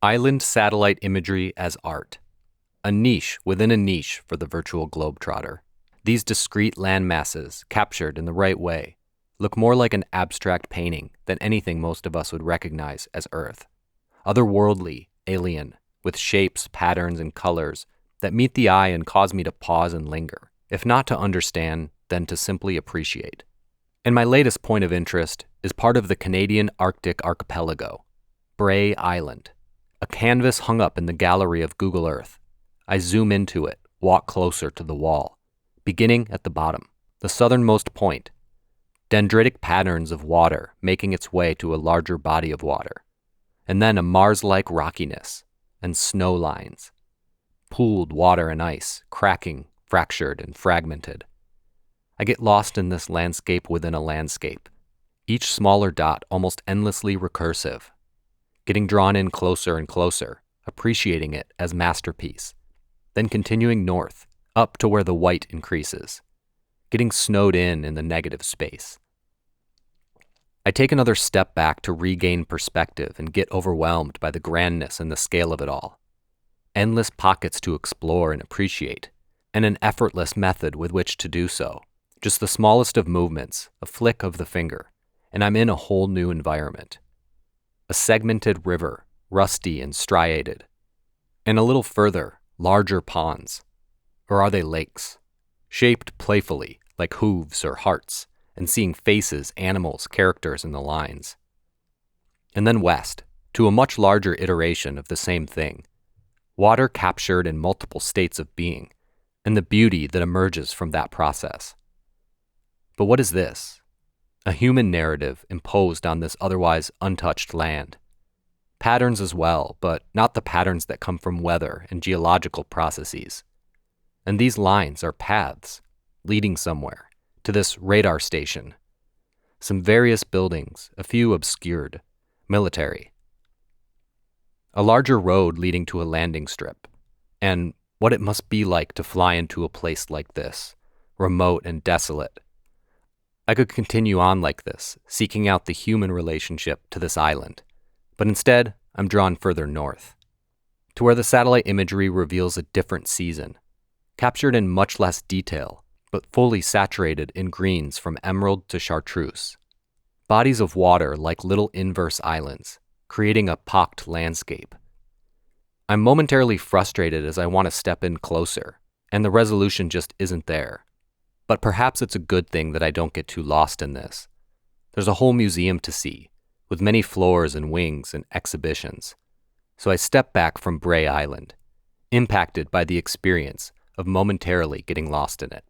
Island satellite imagery as art. A niche within a niche for the virtual globetrotter. These discrete land masses, captured in the right way, look more like an abstract painting than anything most of us would recognize as Earth. Otherworldly, alien, with shapes, patterns, and colors that meet the eye and cause me to pause and linger, if not to understand, then to simply appreciate. And my latest point of interest is part of the Canadian Arctic archipelago, Bray Island, a canvas hung up in the gallery of Google Earth. I zoom into it, walk closer to the wall, beginning at the bottom, the southernmost point, dendritic patterns of water making its way to a larger body of water, and then a Mars-like rockiness and snow lines, pooled water and ice, cracking, fractured, and fragmented. I get lost in this landscape within a landscape, each smaller dot almost endlessly recursive, getting drawn in closer and closer, appreciating it as masterpiece, then continuing north, up to where the white increases, getting snowed in the negative space. I take another step back to regain perspective and get overwhelmed by the grandness and the scale of it all. Endless pockets to explore and appreciate, and an effortless method with which to do so. Just the smallest of movements, a flick of the finger, and I'm in a whole new environment. A segmented river, rusty and striated. And a little further, larger ponds. Or are they lakes? Shaped playfully, like hooves or hearts, and seeing faces, animals, characters in the lines. And then west, to a much larger iteration of the same thing. Water captured in multiple states of being, and the beauty that emerges from that process. But what is this? A human narrative imposed on this otherwise untouched land. Patterns as well, but not the patterns that come from weather and geological processes. And these lines are paths, leading somewhere, to this radar station. Some various buildings, a few obscured, military. A larger road leading to a landing strip, and what it must be like to fly into a place like this, remote and desolate. I could continue on like this, seeking out the human relationship to this island, but instead, I'm drawn further north, to where the satellite imagery reveals a different season, captured in much less detail, but fully saturated in greens from emerald to chartreuse. Bodies of water like little inverse islands, creating a pocked landscape. I'm momentarily frustrated as I want to step in closer, and the resolution just isn't there. But perhaps it's a good thing that I don't get too lost in this. There's a whole museum to see, with many floors and wings and exhibitions. So I step back from Bray Island, impacted by the experience of momentarily getting lost in it.